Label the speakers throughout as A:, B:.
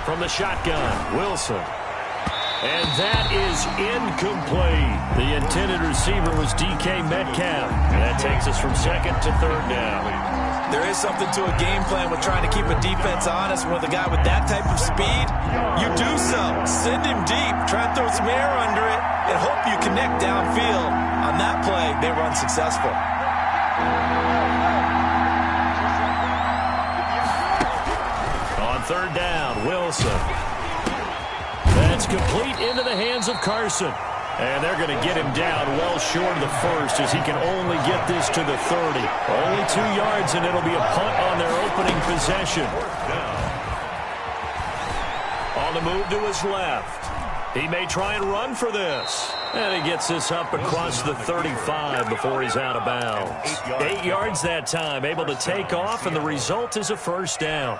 A: from the shotgun. Wilson. And that is incomplete. The intended receiver was DK Metcalf. And that takes us from second to third down.
B: There is something to a game plan with trying to keep a defense honest. With a guy with that type of speed, you do so. Send him deep. Try to throw some air under it and hope you connect downfield. On that play, they were unsuccessful.
A: On third down, Wilson. That's complete into the hands of Carson. And they're going to get him down well short of the first as he can only get this to the 30. Only 2 yards, and it'll be a punt on their opening possession. On the move to his left. He may try and run for this. And he gets this up across the 35 before he's out of bounds. 8 yards that time, able to take off, and the result is a first down.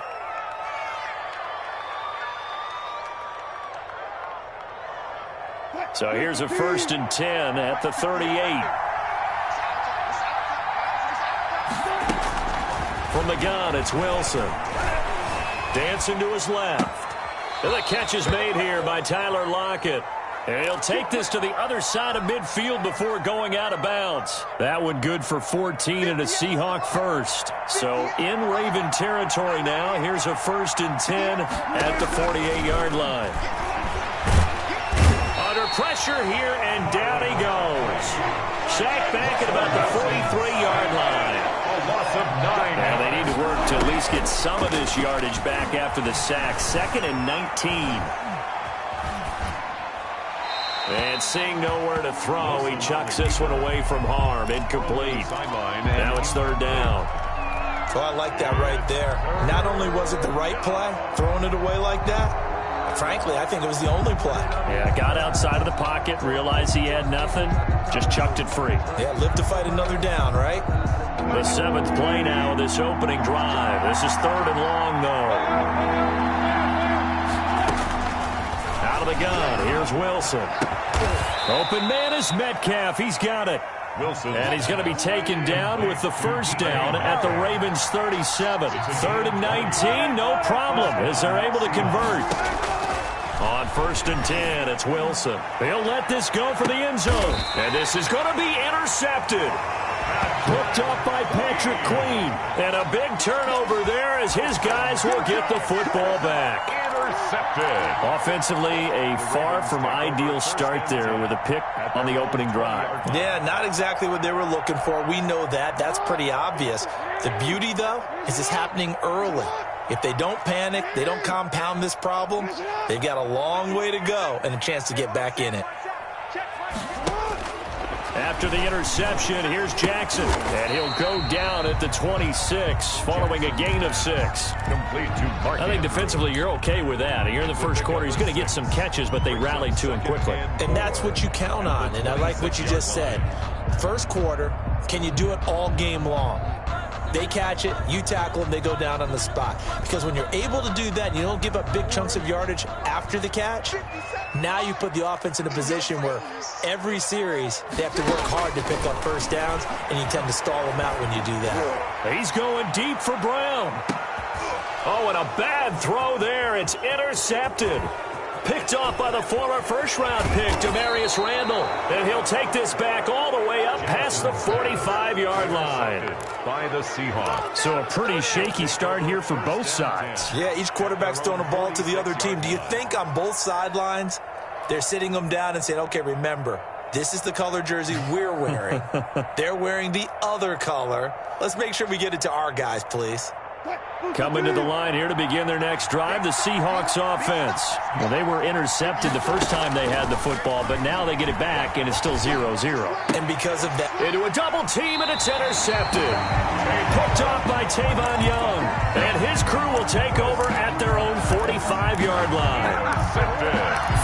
A: So here's a 1st and 10 at the 38. From the gun, it's Wilson. Dancing to his left. And the catch is made here by Tyler Lockett. And he'll take this to the other side of midfield before going out of bounds. That one good for 14 and a Seahawk first. So in Raven territory now, here's a 1st and 10 at the 48-yard line. Under pressure here, and down he goes. Sacked back at about the 43-yard line.
C: A loss of 9.
A: And they need to work to at least get some of this yardage back after the sack. 2nd and 19. And seeing nowhere to throw, he chucks this one away from harm. Incomplete. Now it's 3rd down.
B: Well, I like that right there. Not only was it the right play, throwing it away like that, frankly, I think it was the only play.
A: Yeah, got outside of the pocket, realized he had nothing, just chucked it free.
B: Yeah, live to fight another down, right?
A: The 7th play now of this opening drive. This is 3rd and long, though. Out of the gun, here's Wilson. Open man is Metcalf. He's got it.
C: Wilson.
A: And he's going to be taken down with the 1st down at the Ravens' 37. 3rd and 19, no problem, as they're able to convert. On 1st and 10, it's Wilson. He'll let this go for the end zone. And this is going to be intercepted. Hooked up by Patrick Queen. And a big turnover there as his guys will get the football back.
C: Intercepted.
A: Offensively, a far from ideal start there with a pick on the opening drive.
B: Yeah, not exactly what they were looking for. We know that. That's pretty obvious. The beauty, though, is it's happening early. If they don't panic, they don't compound this problem, they've got a long way to go and a chance to get back in it.
A: After the interception, here's Jackson. And he'll go down at the 26, following a gain of 6.
C: Complete to Martin.
A: I think defensively you're okay with that. Here in the first quarter, he's going to get some catches, but they rallied to him quickly.
B: And that's what you count on, and I like what you just said. First quarter, can you do it all game long? They catch it, you tackle them, they go down on the spot. Because when you're able to do that, you don't give up big chunks of yardage after the catch, now you put the offense in a position where every series they have to work hard to pick up 1st downs, and you tend to stall them out when you do that.
A: He's going deep for Brown. Oh, and a bad throw there. It's intercepted. Picked off by the former first-round pick, Demarius Randall. And he'll take this back all the way up past the 45-yard line.
C: By the Seahawks.
A: So a pretty shaky start here for both sides.
B: Yeah, each quarterback's throwing a ball to the other team. Do you think on both sidelines they're sitting them down and saying, okay, remember, this is the color jersey we're wearing. They're wearing the other color. Let's make sure we get it to our guys, please.
A: Coming to the line here to begin their next drive, the Seahawks offense. Well, they were intercepted the first time they had the football, but now they get it back, and it's still 0-0.
B: And because of that,
A: into a double team, and it's intercepted. Picked off by Tavon Young. And his crew will take over at their own 45-yard line.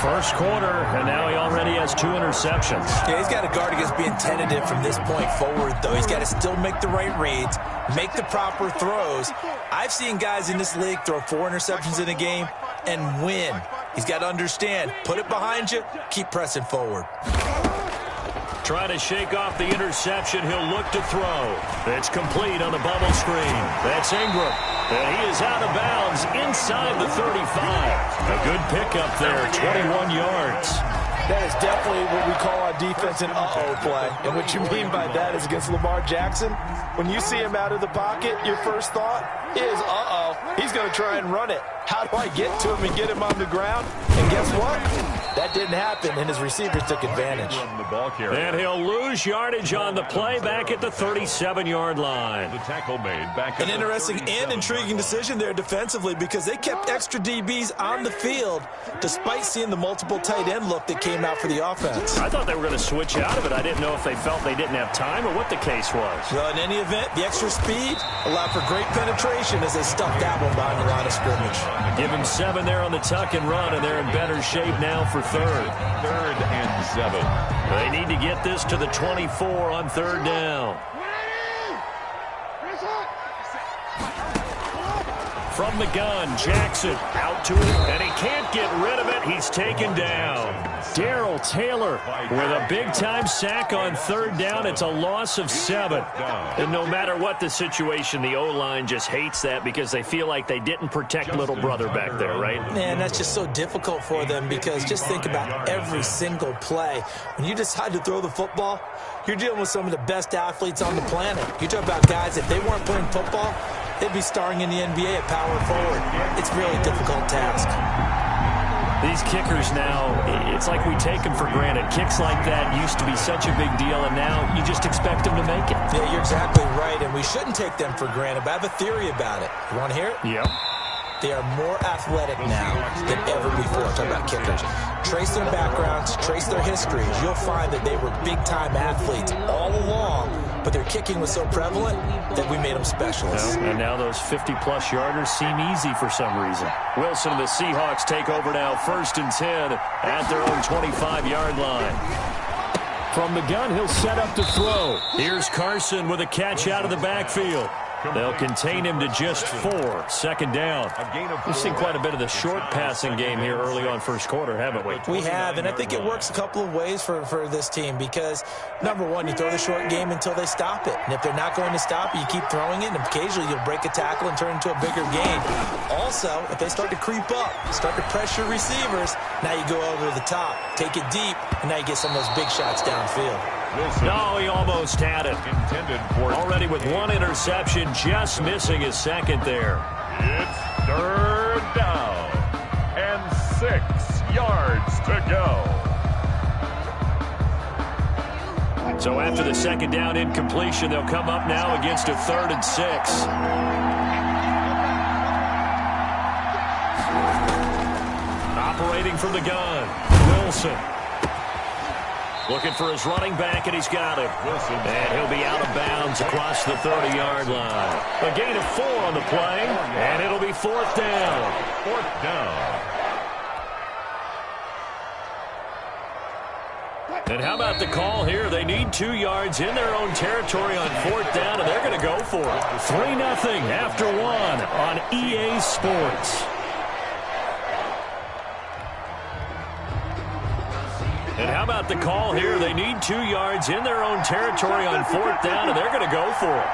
A: First quarter, and now he already has 2 interceptions.
B: Yeah, he's got to guard against being tentative from this point forward, though. He's got to still make the right reads, make the proper throws. I've seen guys in this league throw 4 interceptions in a game and win. He's got to understand, put it behind you, keep pressing forward.
A: Trying to shake off the interception, he'll look to throw. It's complete on the bubble screen. That's Ingram. And he is out of bounds inside the 35. A good pickup there, 21 yards.
B: That is definitely what we call our defense an uh-oh play. And what you mean by that is against Lamar Jackson, when you see him out of the pocket, your first thought is, uh-oh, he's going to try and run it. How do I get to him and get him on the ground? And guess what? That didn't happen, and his receivers took advantage.
A: And he'll lose yardage on the play back at the 37-yard line.
C: The tackle made back.
B: An interesting and intriguing decision there defensively because they kept extra DBs on the field despite seeing the multiple tight end look that came out for the offense.
A: I thought they were going to switch out of it. I didn't know if they felt they didn't have time or what the case was.
B: Well, in any event, the extra speed allowed for great penetration as they stuffed that one behind the line of scrimmage.
A: Give him 7 there on the tuck and run, and they're in better shape now for third.
C: 3rd and 7.
A: They need to get this to the 24 on 3rd down. From the gun, Jackson out to it, and he can't get rid of it. He's taken down. Darrell Taylor with a big-time sack on 3rd down. It's a loss of 7. And no matter what the situation, the O-line just hates that because they feel like they didn't protect little brother back there, right?
B: Man, that's just so difficult for them because just think about every single play. When you decide to throw the football, you're dealing with some of the best athletes on the planet. You talk about guys, if they weren't playing football, they'd be starring in the NBA at power forward. It's a really difficult task.
A: These kickers now, it's like we take them for granted. Kicks like that used to be such a big deal, and now you just expect them to make it.
B: Yeah, you're exactly right, and we shouldn't take them for granted, but I have a theory about it. You want to hear it?
A: Yep.
B: They are more athletic now than ever before. Talk about kickers. Trace their backgrounds, trace their histories. You'll find that they were big-time athletes all along, but their kicking was so prevalent that we made them specialists.
A: And now those 50-plus yarders seem easy for some reason. Wilson and the Seahawks take over now, 1st and 10 at their own 25-yard line. From the gun, he'll set up to throw. Here's Carson with a catch out of the backfield. They'll contain him to just 4. 2nd down. We've seen quite a bit of the short passing game here early on 1st quarter, haven't we?
B: We have, and I think it works a couple of ways for this team because, number one, you throw the short game until they stop it. And if they're not going to stop it, you keep throwing it, and occasionally you'll break a tackle and turn it into a bigger gain. Also, if they start to creep up, start to pressure receivers, now you go over the top, take it deep, and now you get some of those big shots downfield.
A: No, he almost had it. Already with 1 interception, just missing his 2nd there.
C: It's 3rd down and 6 yards to go.
A: So after the 2nd down incompletion, they'll come up now against a 3rd and 6. Operating from the gun, Wilson. Looking for his running back, and he's got it. And he'll be out of bounds across the 30-yard line. A gain of 4 on the play, and it'll be 4th down.
C: 4th down.
A: And how about the call here? They need 2 yards in their own territory on 4th down, and they're going to go for it. 3-0 after 1 on EA Sports. And how about the call here? They need 2 yards in their own territory on 4th down, and they're going to go for it.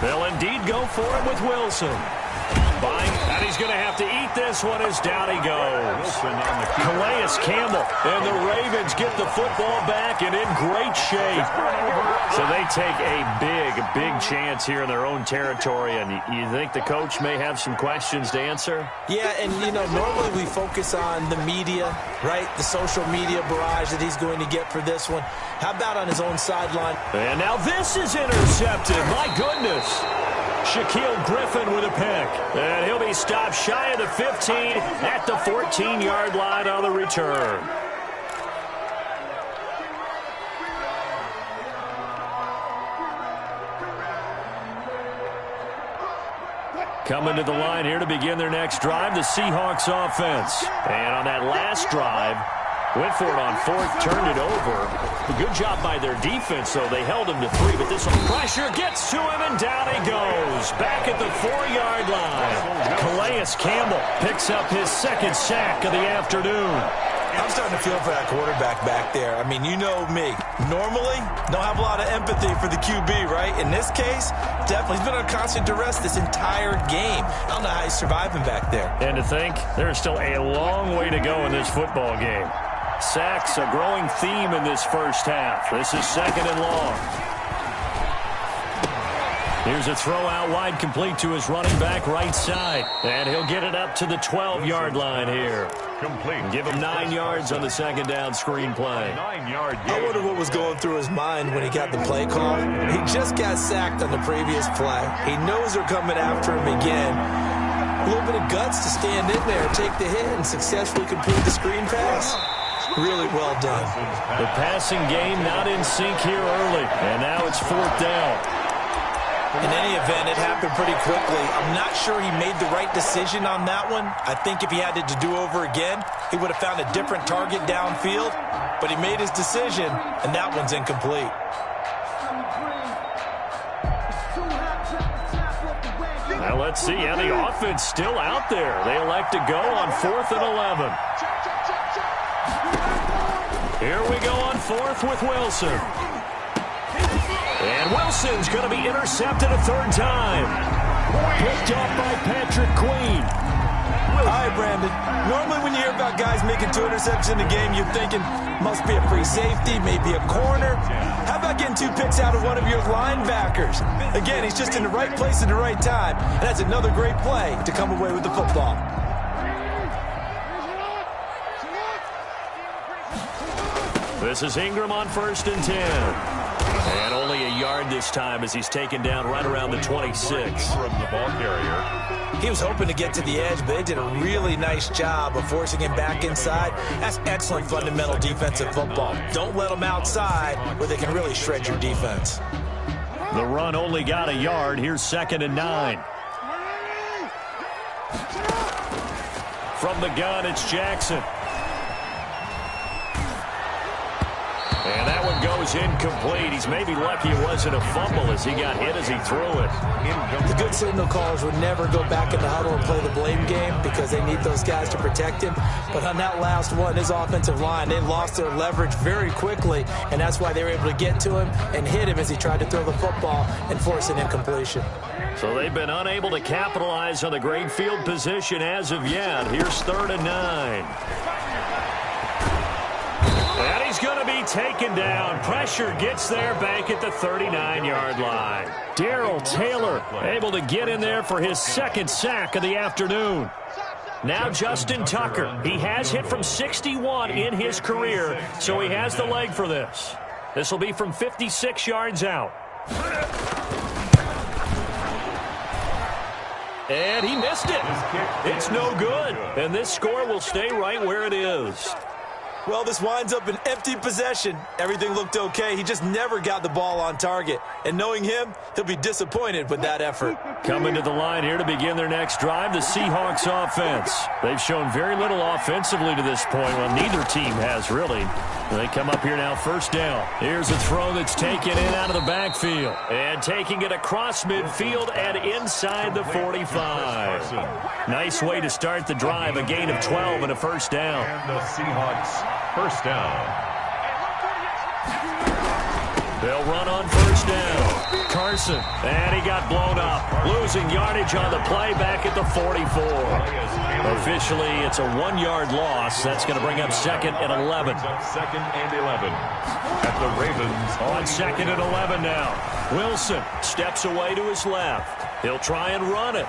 A: They'll indeed go for it with Wilson. And he's going to have to eat this one as down he goes. Calais Campbell and the Ravens get the football back and in great shape. So they take a big chance here in their own territory. And you think the coach may have some questions to answer?
B: Yeah, and, you know, normally we focus on the media, right? The social media barrage that he's going to get for this one. How about on his own sideline?
A: And now this is intercepted. My goodness. Shaquille Griffin with a pick. And he'll be stopped shy of the 15 at the 14-yard line on the return. Coming to the line here to begin their next drive, the Seahawks offense. And on that last drive, went for it on 4th, turned it over. A good job by their defense, though. They held him to 3, but this one pressure gets to him, and down he goes. Back at the 4-yard line. Calais Campbell picks up his 2nd sack of the afternoon.
B: I'm starting to feel for that quarterback back there. I mean, you know me. Normally, don't have a lot of empathy for the QB, right? In this case, definitely. He's been on constant duress this entire game. I don't know how he's surviving back there.
A: And to think, there's still a long way to go in this football game. Sacks, a growing theme in this first half. This is 2nd and long. Here's a throw out wide, complete to his running back right side. And he'll get it up to the 12-yard line here.
C: Complete.
A: Give him 9 yards on the 2nd down screen play.
C: 9-yard
B: I
C: gain.
B: wonder what was going through his mind when he got the play call. He just got sacked on the previous play. He knows they're coming after him again. A little bit of guts to stand in there, take the hit, and successfully complete the screen pass. Really well done.
A: The passing game not in sync here early. And now it's 4th down.
B: In any event, it happened pretty quickly. I'm not sure he made the right decision on that one. I think if he had to do over again, he would have found a different target downfield. But he made his decision, and that one's incomplete.
A: Now let's see how the offense still out there. They elect to go on 4th and 11. Here we go on 4th with Wilson. And Wilson's going to be intercepted a 3rd time. Picked off by Patrick Queen.
B: All right, Brandon. Normally when you hear about guys making 2 interceptions in a game, you're thinking, must be a free safety, maybe a corner. How about getting 2 picks out of one of your linebackers? Again, he's just in the right place at the right time. And that's another great play to come away with the football.
A: This is Ingram on 1st and 10. And only a yard this time as he's taken down right around the 26.
C: From the ball carrier.
B: He was hoping to get to the edge, but they did a really nice job of forcing him back inside. That's excellent fundamental defensive football. Don't let them outside where they can really shred your defense.
A: The run only got a yard. Here's 2nd and 9. From the gun, it's Jackson. And that one goes incomplete. He's maybe lucky it wasn't a fumble as he got hit as he threw it.
B: The good signal callers would never go back in the huddle and play the blame game because they need those guys to protect him. But on that last one, his offensive line, they lost their leverage very quickly, and that's why they were able to get to him and hit him as he tried to throw the football and force an incompletion.
A: So they've been unable to capitalize on the great field position as of yet. Here's 3rd and 9. And he's going to be taken down. Pressure gets there back at the 39-yard line. Darrell Taylor able to get in there for his 2nd sack of the afternoon. Now Justin Tucker. He has hit from 61 in his career, so he has the leg for this. This will be from 56 yards out. And he missed it. It's no good. And this score will stay right where it is.
B: Well, this winds up an empty possession. Everything looked okay. He just never got the ball on target. And knowing him, he'll be disappointed with that effort.
A: Coming to the line here to begin their next drive, the Seahawks offense. They've shown very little offensively to this point. Well, neither team has really. They come up here now, 1st down. Here's a throw that's taken in out of the backfield. And taking it across midfield and inside the 45. Nice way to start the drive, a gain of 12 and a 1st down.
C: And the Seahawks 1st down.
A: They'll run on 1st down. Carson, and he got blown up. Losing yardage on the play back at the 44. Officially, it's a 1-yard loss. That's going to bring up 2nd and 11.
C: 2nd and 11. At the Ravens.
A: On 2nd and 11 now. Wilson steps away to his left. He'll try and run it.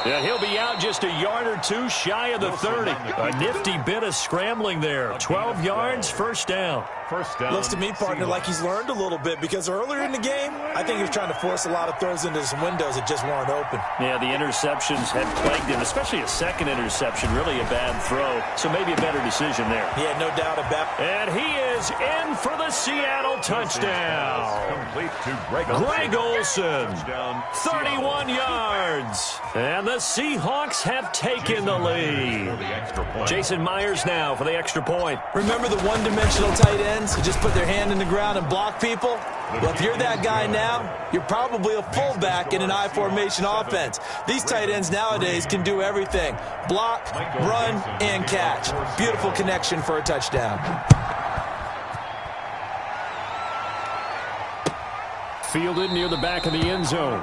A: And he'll be out just a yard or 2 shy of the 30. A nifty bit of scrambling there. 12 yards, 1st down.
C: 1st down.
B: Looks to me, partner, like he's learned a little bit because earlier in the game, I think he was trying to force a lot of throws into some windows that just weren't open.
A: Yeah, the interceptions had plagued him, especially a 2nd interception. Really a bad throw. So maybe a better decision there.
B: Yeah, no doubt about it.
A: And he is is in for the Seattle touchdown.
C: Complete to
A: Greg Olsen,
C: Touchdown,
A: 31 yards. And the Seahawks have taken the lead. Jason Myers now for the extra point.
B: Remember the one-dimensional tight ends who just put their hand in the ground and block people? Well, if you're that guy now, you're probably a fullback in an I formation offense. These tight ends nowadays can do everything. Block, run, and catch. Beautiful connection for a touchdown.
A: Fielded near the back of the end zone.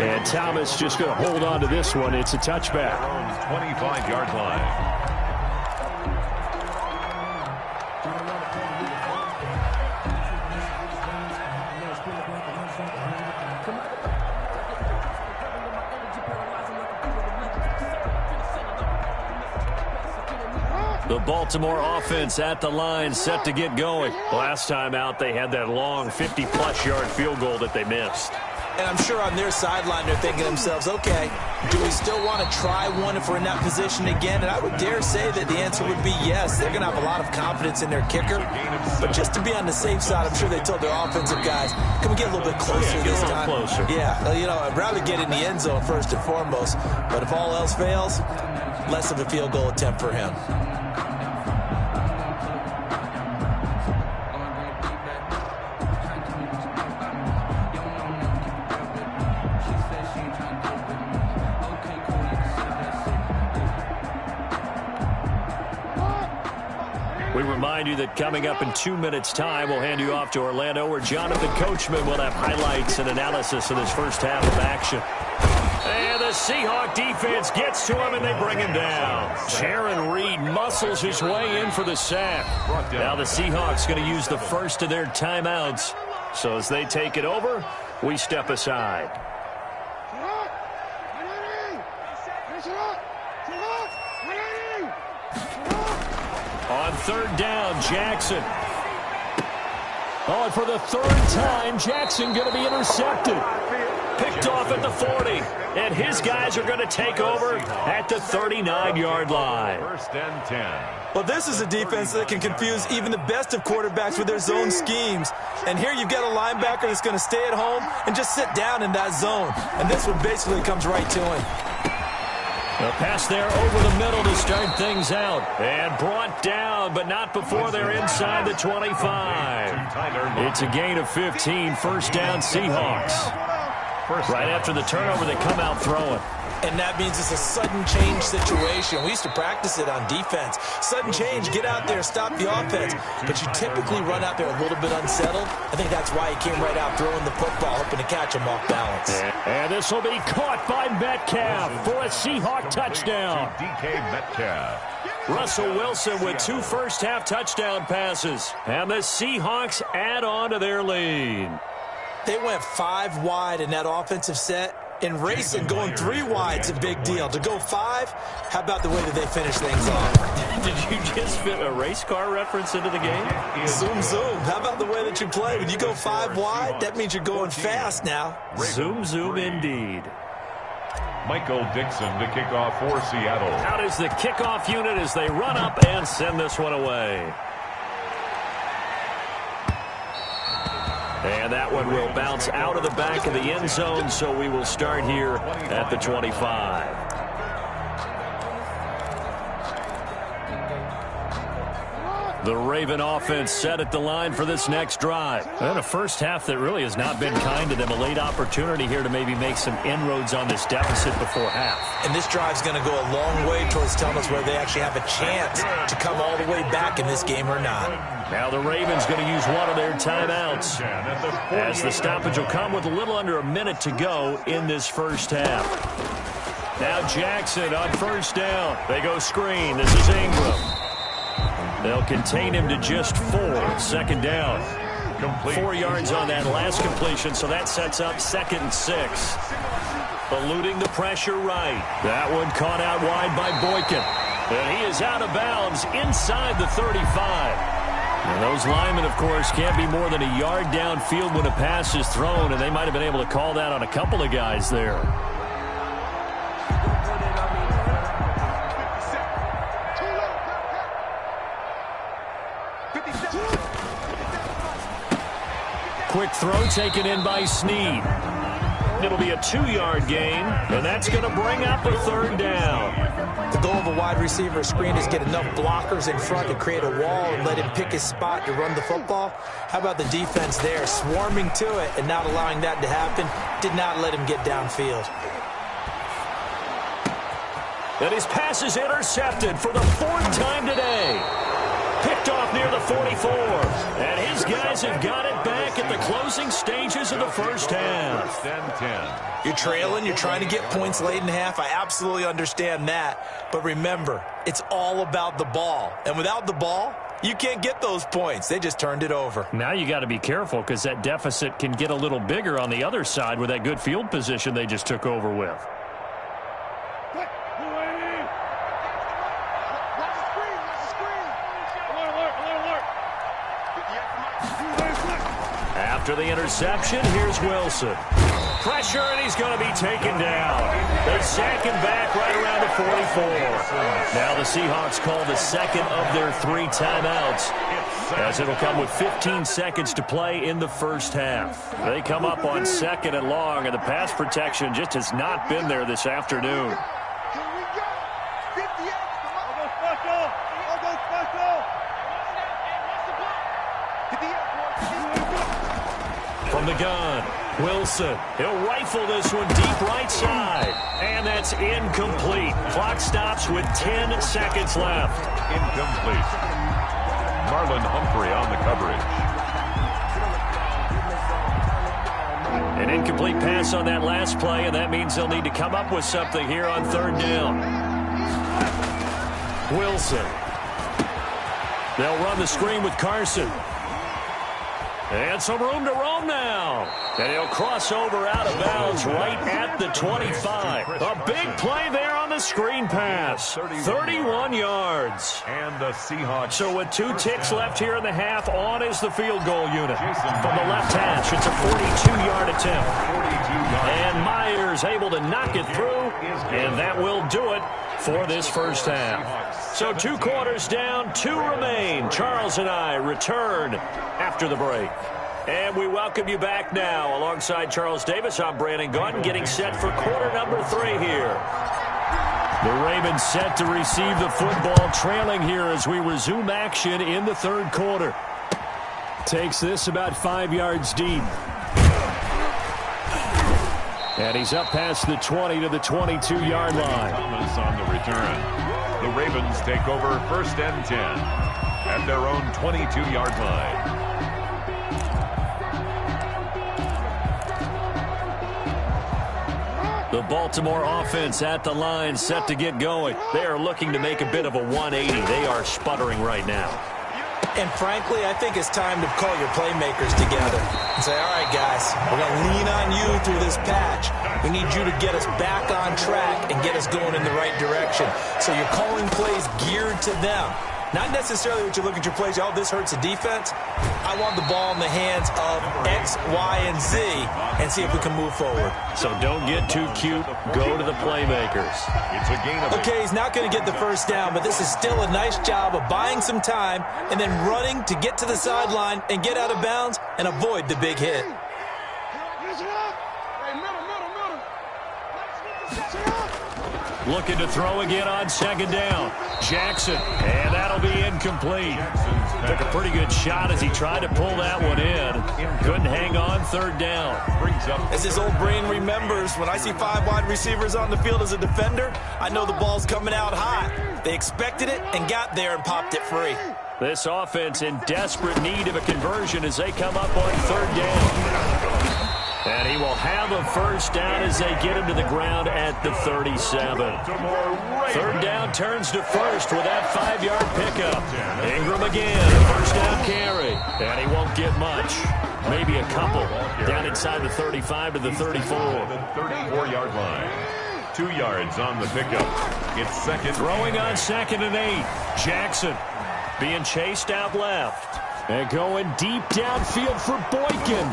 A: And Thomas just going to hold on to this one. It's a touchback.
C: 25-yard line.
A: The Baltimore offense at the line, set to get going. Last time out, they had that long 50-plus yard field goal that they missed.
B: And I'm sure on their sideline they're thinking to themselves, okay, do we still want to try one if we're in that position again? And I would dare say that the answer would be yes. They're going to have a lot of confidence in their kicker. But just to be on the safe side, I'm sure they told their offensive guys, can we get a little bit closer this time?
A: Closer.
B: Yeah, you know, I'd rather get in the end zone first and foremost. But if all else fails, less of a field goal attempt for him.
A: We remind you that coming up in 2 minutes' time, we'll hand you off to Orlando, where Jonathan Coachman will have highlights and analysis of this first half of action. And the Seahawk defense gets to him, and they bring him down. Jaron Reed muscles his way in for the sack. Now the Seahawks going to use the first of their timeouts. So as they take it over, we step aside. On third down, Jackson. Oh, and for the third time, Jackson going to be intercepted. Picked off at the 40. And his guys are going to take over at the 39-yard line.
C: First and 10.
B: Well, this is a defense that can confuse even the best of quarterbacks with their zone schemes. And here you've got a linebacker that's going to stay at home and just sit down in that zone. And this one basically comes right to him.
A: A pass there over the middle to start things out. And brought down, but not before they're inside the 25. It's a gain of 15. First down, Seahawks. Right after the turnover, they come out throwing.
B: And that means it's a sudden change situation. We used to practice it on defense. Sudden change, get out there, stop the offense. But you typically run out there a little bit unsettled. I think that's why he came right out throwing the football, hoping to catch him off balance.
A: And this will be caught by Metcalf for a Seahawk touchdown.
C: DK Metcalf.
A: Russell Wilson with 2 first-half touchdown passes. And the Seahawks add on to their lead.
B: They went 5 wide in that offensive set. And racing, going 3 wide is a big deal. To go 5, how about the way that they finish things off?
A: Did you just fit a race car reference into the game?
B: Zoom, zoom. How about the way that you play? When you go 5 wide, that means you're going fast now.
A: Zoom, zoom indeed.
C: Michael Dixon to kick off for Seattle.
A: Out is the kickoff unit as they run up and send this one away. And that one will bounce out of the back of the end zone, so we will start here at the 25. The Raven offense set at the line for this next drive. And a first half that really has not been kind to them. A late opportunity here to maybe make some inroads on this deficit before half.
B: And this drive's going to go a long way towards telling us whether they actually have a chance to come all the way back in this game or not.
A: Now the Ravens going to use one of their timeouts, as the stoppage will come with a little under a minute to go in this first half. Now Jackson on first down. They go screen. This is Ingram. They'll contain him to just 4. Second down. 4 yards on that last completion, so that sets up 2nd and 6. Eluding the pressure right. That one caught out wide by Boykin. And he is out of bounds inside the 35. And those linemen, of course, can't be more than a yard downfield when a pass is thrown, and they might have been able to call that on a couple of guys there. quick throw taken in by Snead. It'll be a 2-yard gain, and that's going to bring up a 3rd down.
B: The goal of a wide receiver screen is get enough blockers in front to create a wall and let him pick his spot to run the football. How about the defense there, swarming to it and not allowing that to happen? Did not let him get downfield.
A: And his pass is intercepted for the 4th time today. Picked off near the 44. And his guys have got it back at the closing stages of the first half.
C: 10.
B: You're trailing, you're trying to get points late in half. I absolutely understand that. But remember, it's all about the ball. And without the ball, you can't get those points. They just turned it over.
A: Now you got to be careful because that deficit can get a little bigger on the other side with that good field position they just took over with. After the interception, here's Wilson. Pressure, and he's going to be taken down. They sack him back right around the 44. Now the Seahawks call the second of their 3 timeouts, as it'll come with 15 seconds to play in the first half. They come up on 2nd and long, and the pass protection just has not been there this afternoon. From the gun, Wilson. He'll rifle this one deep right side. And that's incomplete. Clock stops with 10 seconds left.
C: Incomplete. Marlon Humphrey on the coverage.
A: An incomplete pass on that last play, and that means they'll need to come up with something here on 3rd down. Wilson. They'll run the screen with Carson. And some room to roam now. And he'll cross over out of bounds right at the 25. A big play there on the screen pass. 31 yards.
C: And the Seahawks.
A: So with 2 ticks left here in the half, on is the field goal unit. From the left hash, it's a 42-yard attempt. And Myers able to knock it through. And that will do it for this first half. So 2 quarters down, 2 remain. Charles and I return after the break. And we welcome you back now. Alongside Charles Davis, I'm Brandon Gaudin, getting set for quarter number 3 here. The Ravens set to receive the football, trailing here as we resume action in the 3rd quarter. Takes this about 5 yards deep. And he's up past the 20 to the 22-yard line.
C: Thomas on the return. The Ravens take over 1st and 10 at their own 22-yard line.
A: The Baltimore offense at the line, set to get going. They are looking to make a bit of a 180. They are sputtering right now.
B: And frankly, I think it's time to call your playmakers together and say, all right, guys, we're going to lean on you through this patch. We need you to get us back on track and get us going in the right direction. So you're calling plays geared to them. Not necessarily what you look at your plays, oh, this hurts the defense. I want the ball in the hands of X, Y, and Z and see if we can move forward.
A: So don't get too cute. Go to the playmakers.
C: It's a gain of 8.
B: Okay, he's not going to get the first down, but this is still a nice job of buying some time and then running to get to the sideline and get out of bounds and avoid the big hit.
A: Looking to throw again on 2nd down. Jackson, and that'll be incomplete. Took a pretty good shot as he tried to pull that one in. Couldn't hang on 3rd down.
B: As his old brain remembers, when I see 5 wide receivers on the field as a defender, I know the ball's coming out hot. They expected it and got there and popped it free.
A: This offense in desperate need of a conversion as they come up on 3rd down. And he will have a first down as they get him to the ground at the 37. 3rd down turns to 1st with that 5-yard pickup. Ingram again, a first down carry. And he won't get much. Maybe a couple. Down inside the 35 to the 34.
C: The 34-yard line. 2 yards on the pickup. It's 2nd.
A: Throwing on 2nd and 8. Jackson being chased out left. And going deep downfield for Boykin.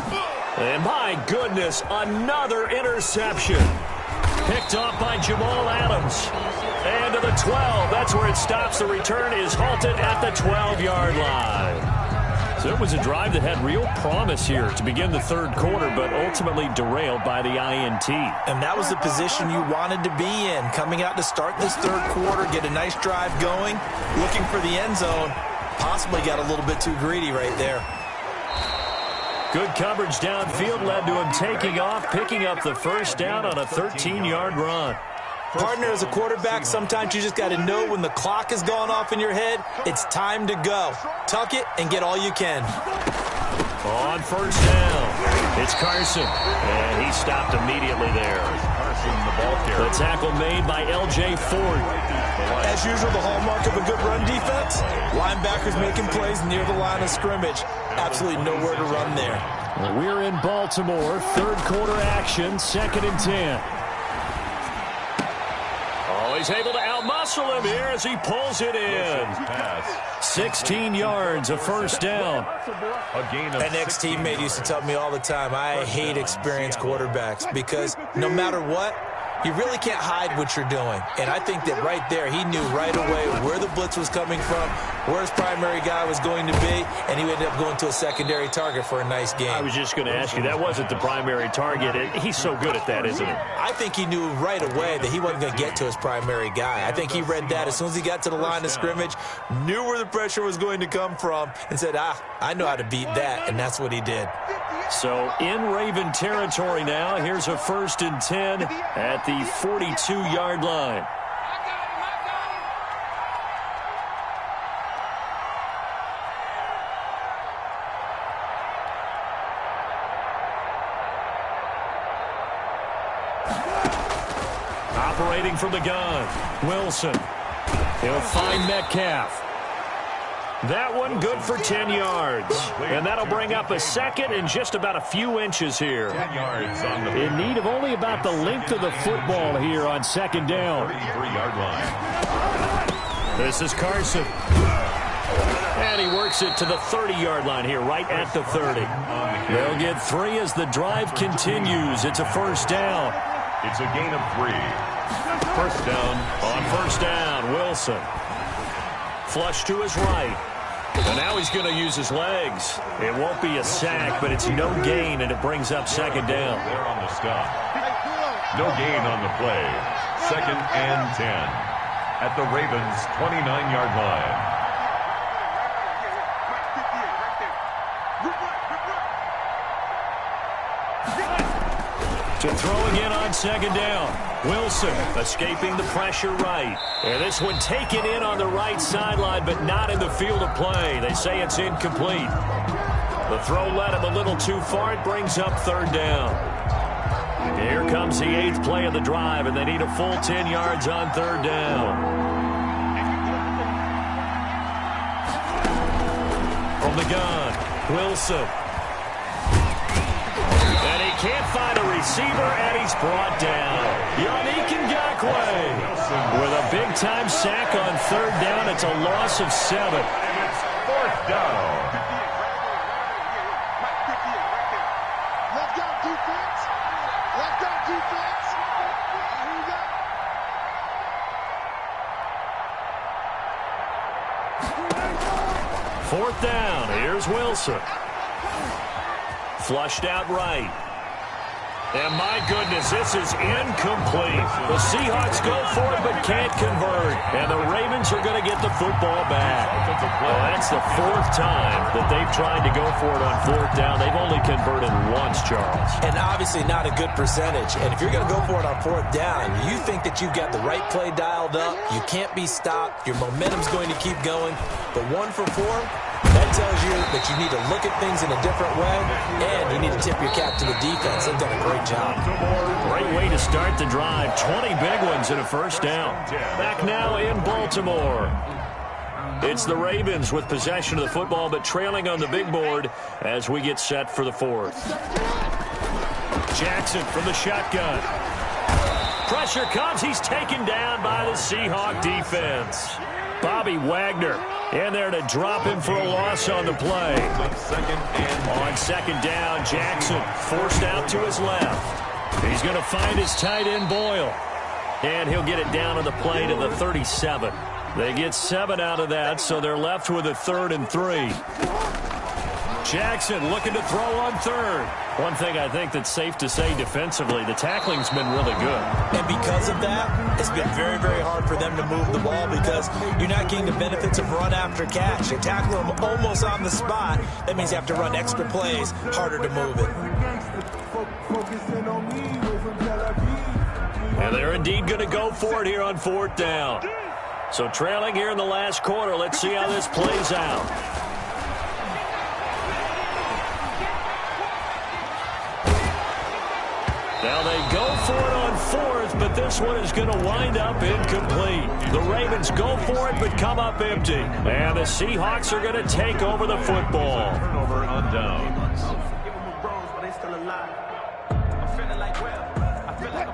A: And my goodness, another interception. Picked off by Jamal Adams. And to the 12. That's where it stops. The return is halted at the 12-yard line. So it was a drive that had real promise here to begin the third quarter, but ultimately derailed by the INT.
B: And that was the position you wanted to be in, coming out to start this third quarter, get a nice drive going, looking for the end zone. Possibly got a little bit too greedy right there.
A: Good coverage downfield led to him taking off, picking up the first down on a 13-yard run.
B: Partner, as a quarterback, sometimes you just got to know when the clock has gone off in your head, it's time to go. Tuck it and get all you can.
A: On first down, it's Carson, and he stopped immediately there.
C: Carson, the ball carrier.
A: The tackle made by L.J. Ford.
B: As usual, the hallmark of a good run defense, linebackers making plays near the line of scrimmage. Absolutely nowhere to run there.
A: We're in Baltimore, third quarter action, 2nd and 10. Oh, he's able to outmuscle him here as he pulls it in. 16 yards, a first down.
B: An ex-teammate used to tell me all the time, I hate experienced quarterbacks because no matter what, you really can't hide what you're doing. And I think that right there, he knew right away where the blitz was coming from, where his primary guy was going to be, and he ended up going to a secondary target for a nice game.
A: I was just going to ask you, that wasn't the primary target. He's so good at that, isn't he?
B: I think he knew right away that he wasn't going to get to his primary guy. I think he read that as soon as he got to the line of scrimmage, knew where the pressure was going to come from, and said, I know how to beat that, and that's what he did.
A: So in Raven territory now, here's a 1st and 10 at the 42-yard line. Operating from the gun, Wilson. He'll find Metcalf. That one good for 10 yards. And that'll bring up a second and just about a few inches here.
C: 10 yards on the
A: in need of only about the length of the football here on 2nd down.
C: 33-yard line.
A: This is Carson. And he works it to the 30-yard line here, right at the 30. They'll get 3 as the drive continues. It's a first down.
C: It's a gain of 3. First down.
A: On first down, Wilson. Flush to his right. And now he's going to use his legs. It won't be a sack, but it's no gain, and it brings up 2nd down.
C: They're on the stop. No gain on the play. 2nd and 10 at the Ravens' 29-yard line. To throw again on 2nd down. Wilson escaping the pressure right. And this one taken in on the right sideline, but not in the field of play. They say it's incomplete. The throw led him a little too far. It brings up 3rd down. Here comes the 8th play of the drive, and they need a full 10 yards on 3rd down. From the gun, Wilson. And he can't find a receiver, and he's brought down. Yannick Ngakoue with a big-time sack on 3rd down. It's a loss of 7. And it's 4th down.
D: Let's go, defense. Let's go, defense. Here we go.
A: 4th down. Here's Wilson. Flushed out right. And my goodness, this is incomplete. The Seahawks go for it but can't convert. And the Ravens are going to get the football back. Well, that's the 4th time that they've tried to go for it on 4th down. They've only converted once, Charles.
B: And obviously not a good percentage. And if you're going to go for it on 4th down, you think that you've got the right play dialed up. You can't be stopped. Your momentum's going to keep going. But 1 for 4, that tells you that you need to look at things in a different way, and you need to tip your cap to the defense. They've done a great job.
A: Great way to start the drive. 20 big ones and a first down. Back now in Baltimore. It's the Ravens with possession of the football, but trailing on the big board as we get set for the 4th. Jackson from the shotgun. Pressure comes. He's taken down by the Seahawk defense. Bobby Wagner in there to drop him for a loss on the play. On 2nd down, Jackson forced out to his left. He's going to find his tight end, Boyle. And he'll get it down on the play to the 37. They get 7 out of that, so they're left with a 3rd and 3. Jackson looking to throw on third. One thing I think that's safe to say defensively, the tackling's been really good.
B: And because of that, it's been very, very hard for them to move the ball because you're not getting the benefits of run after catch. You tackle them almost on the spot. That means you have to run extra plays, harder to move it.
A: And they're indeed going to go for it here on fourth down. So trailing here in the last quarter. Let's see how this plays out. Now they go for it on fourth, but this one is going to wind up incomplete. The Ravens go for it, but come up empty. And the Seahawks are going to take over the football.
C: Turnover on downs.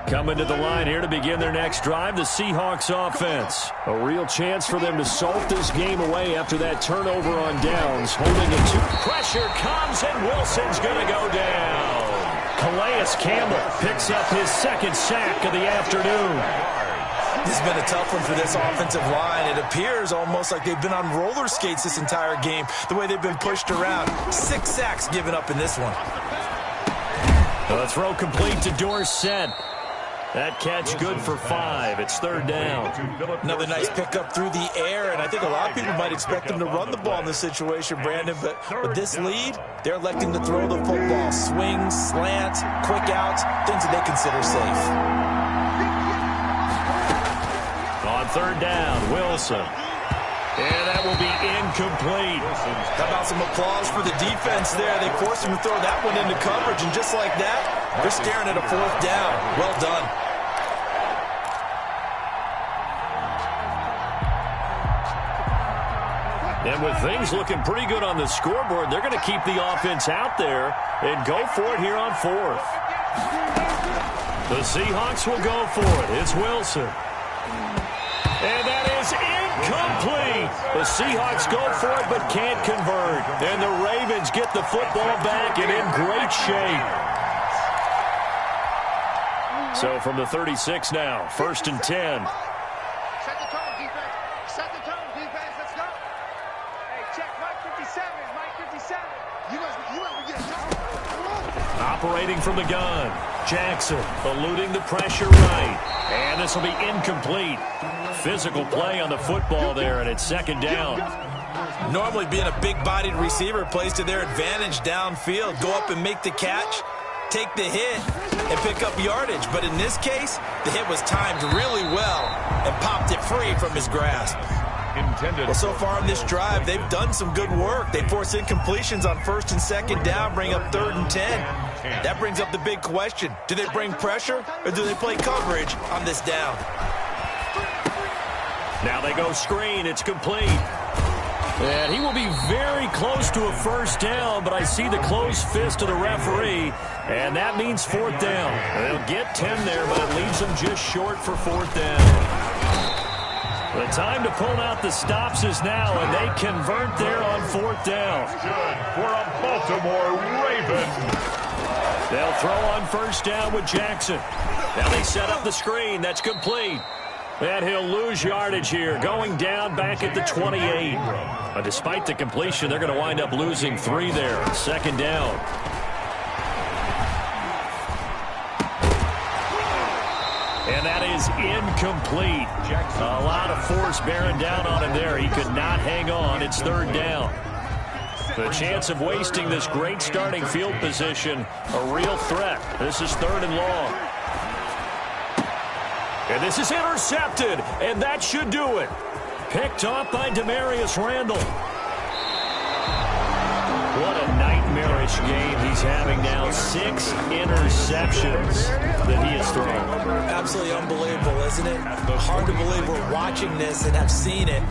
A: Coming to the line here to begin their next drive, the Seahawks offense. A real chance for them to salt this game away after that turnover on downs. Holding it to pressure comes, and Wilson's going to go down. Calais Campbell picks up his second sack of the afternoon.
B: This has been a tough one for this offensive line. It appears almost like they've been on roller skates this entire game, the way they've been pushed around. 6 sacks given up in this one.
A: The throw complete to Dorsett. That catch good for 5. It's third down.
B: Another nice pickup through the air, and I think a lot of people might expect them to run the ball in this situation, Brandon, but with this lead, they're electing to throw the football. Swings, slants, quick outs, things that they consider safe.
A: On third down, Wilson. And that will be incomplete.
B: How about some applause for the defense there? They forced him to throw that one into coverage, and just like that, they're staring at a fourth down. Well done.
A: And with things looking pretty good on the scoreboard, they're going to keep the offense out there and go for it here on fourth. The Seahawks will go for it. It's Wilson. And that is incomplete. The Seahawks go for it but can't convert. And the Ravens get the football back and in great shape. So from the 36 now, 1st and 10.
D: Set the tone, defense. Set the tone, defense. Let's go. Hey, check Mike 57. Mike 57. You must be getting tired.
A: Operating from the gun. Jackson eluding the pressure right. And this will be incomplete. Physical play on the football there, and it's second down.
B: Normally being a big-bodied receiver plays to their advantage downfield. Go up and make the catch, take the hit, and pick up yardage. But in this case, the hit was timed really well and popped it free from his grasp. Well, so far in this drive, they've done some good work. They force incompletions on 1st and 2nd down, bring up 3rd and 10. That brings up the big question. Do they bring pressure, or do they play coverage on this down?
A: Now they go screen. It's complete. And he will be very close to a first down, but I see the closed fist of the referee, and that means 4th down. They'll get 10 there, but it leaves them just short for 4th down. The time to pull out the stops is now, and they convert there on 4th down.
C: Good for a Baltimore Raven.
A: They'll throw on 1st down with Jackson. Now they set up the screen. That's complete. And he'll lose yardage here, going down back at the 28. But despite the completion, they're going to wind up losing 3 there. 2nd down. And that is incomplete. A lot of force bearing down on him there. He could not hang on. It's 3rd down. The chance of wasting this great starting field position, a real threat. This is 3rd and long. And this is intercepted, and that should do it. Picked off by Demarius Randall. What a nightmarish game he's having now. 6 interceptions that he has thrown.
B: Absolutely unbelievable, isn't it? Hard to believe we're watching this and have seen it,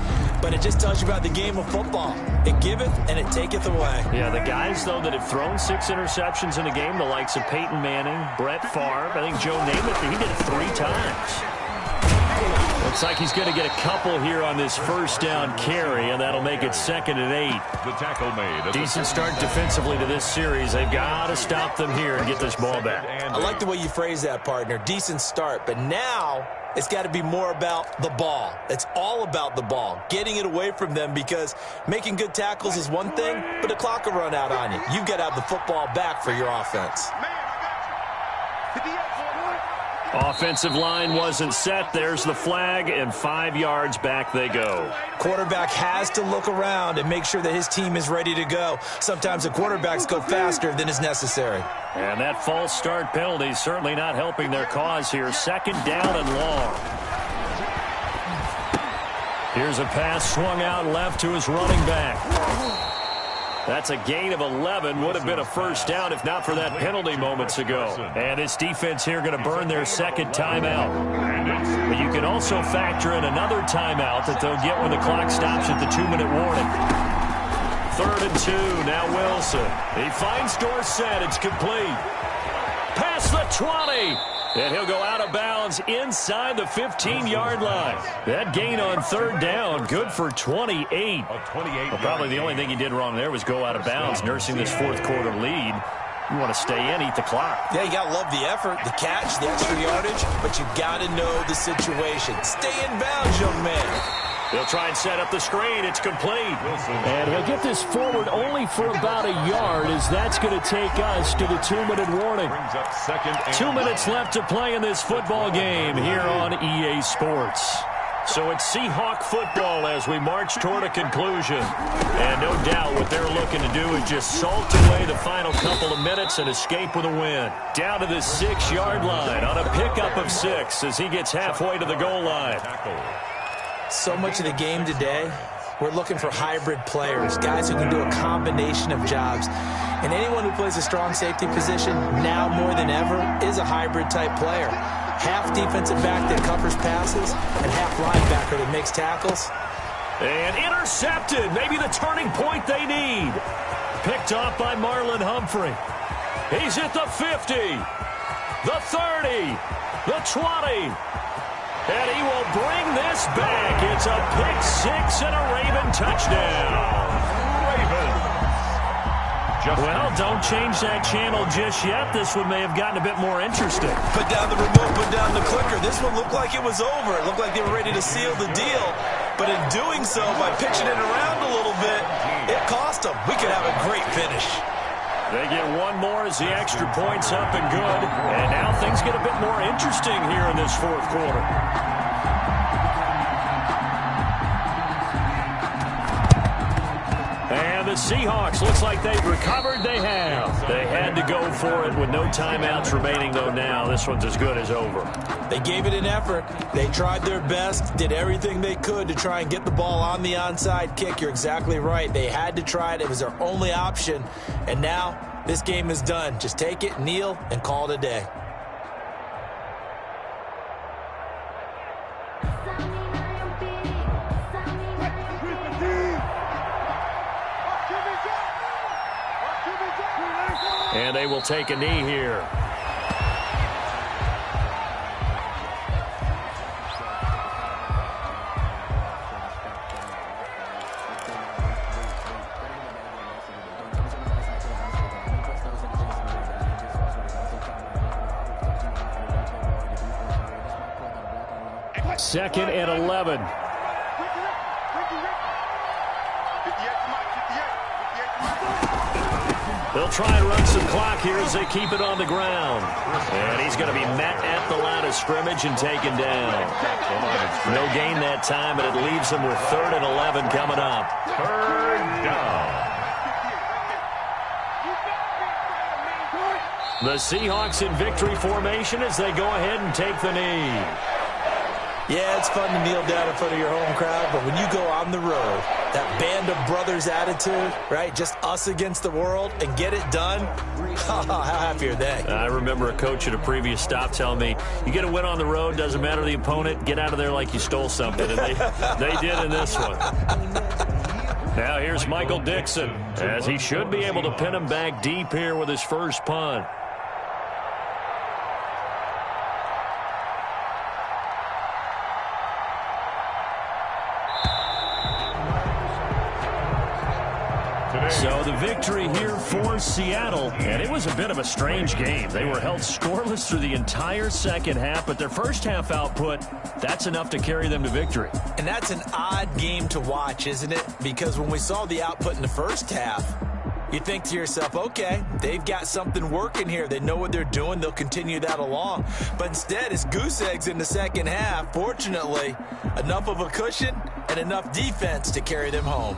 B: but it just tells you about the game of football. It giveth and it taketh away.
A: Yeah, the guys, though, that have thrown 6 interceptions in a game, the likes of Peyton Manning, Brett Favre, I think Joe Namath, he did it 3 times. Looks like he's going to get a couple here on this 1st down carry, and that'll make it 2nd and 8.
C: The tackle made.
A: Decent start defensively to this series. They've got to stop them here and get this ball back.
B: I like the way you phrase that, partner. Decent start, but now It's got to be more about the ball. It's all about the ball, getting it away from them, because making good tackles is one thing, but the clock will run out on you. You've got to have the football back for your offense.
A: Offensive line wasn't set. There's the flag, and 5 yards back they go.
B: Quarterback has to look around and make sure that his team is ready to go. Sometimes the quarterbacks go faster than is necessary.
A: And that false start penalty is certainly not helping their cause here. 2nd down and long. Here's a pass swung out left to his running back. That's a gain of 11. Would have been a first down if not for that penalty moments ago. And this defense here going to burn their 2nd timeout. But you can also factor in another timeout that they'll get when the clock stops at the 2-minute warning. 3rd and 2. Now Wilson. He finds Dorsett. It's complete. Past the 20. And he'll go out of bounds inside the 15-yard line. That gain on 3rd down, good for 28. Well, probably the only thing he did wrong there was go out of bounds, nursing this 4th quarter lead. You want to stay in, eat the clock.
B: Yeah, you got to love the effort, the catch, the extra yardage, but you got to know the situation. Stay in bounds, young man.
A: They'll try and set up the screen. It's complete. And he'll get this forward only for about a yard, as that's going to take us to the 2-minute warning. 2 minutes left to play in this football game here on EA Sports. So it's Seahawk football as we march toward a conclusion. And no doubt what they're looking to do is just salt away the final couple of minutes and escape with a win. Down to the 6-yard line on a pickup of 6 as he gets halfway to the goal line.
B: So much of the game today, we're looking for hybrid players, guys who can do a combination of jobs. And anyone who plays a strong safety position, now more than ever, is a hybrid-type player. Half defensive back that covers passes, and half linebacker that makes tackles.
A: And intercepted, maybe the turning point they need. Picked off by Marlon Humphrey. He's at the 50, the 30, the 20. And he will bring this back. It's a pick-6 and a Raven touchdown. Well, don't change that channel just yet. This one may have gotten a bit more interesting.
B: Put down the remote, put down the clicker. This one looked like it was over. It looked like they were ready to seal the deal. But in doing so, by pitching it around a little bit, it cost them. We could have a great finish.
A: They get one more as the extra point's up and good. And now things get a bit more interesting here in this 4th quarter. And the Seahawks, looks like they've recovered. They have. They had to go for it with no timeouts remaining, though now. This one's as good as over.
B: They gave it an effort. They tried their best, did everything they could to try and get the ball on the onside kick. You're exactly right. They had to try it. It was their only option. And now this game is done. Just take it, kneel, and call it a day.
A: And they will take a knee here. Second and 11. They'll try and run some clock here as they keep it on the ground. And he's going to be met at the line of scrimmage and taken down. No gain that time, but it leaves them with 3rd and 11 coming up. 3rd down. The Seahawks in victory formation as they go ahead and take the knee.
B: Yeah, it's fun to kneel down in front of your home crowd, but when you go on the road, that band of brothers attitude, right, just us against the world, and get it done, how happy are they?
A: I remember a coach at a previous stop telling me, you get a win on the road, doesn't matter the opponent, get out of there like you stole something, and they did in this one. Now here's Michael Dixon, as he should be able to pin him back deep here with his first punt. So the victory here for Seattle, and it was a bit of a strange game. They were held scoreless through the entire second half, but their first half output, that's enough to carry them to victory.
B: And that's an odd game to watch, isn't it? Because when we saw the output in the first half, you think to yourself, okay, they've got something working here. They know what they're doing. They'll continue that along. But instead, it's goose eggs in the second half. Fortunately, enough of a cushion and enough defense to carry them home.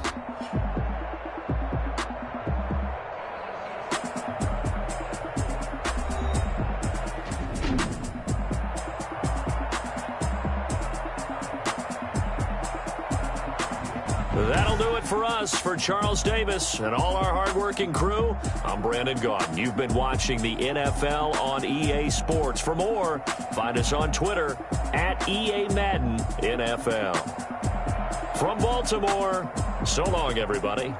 A: That'll do it for us. For Charles Davis and all our hardworking crew, I'm Brandon Gaudin. You've been watching the NFL on EA Sports. For more, find us on Twitter at EA Madden NFL. From Baltimore, so long, everybody.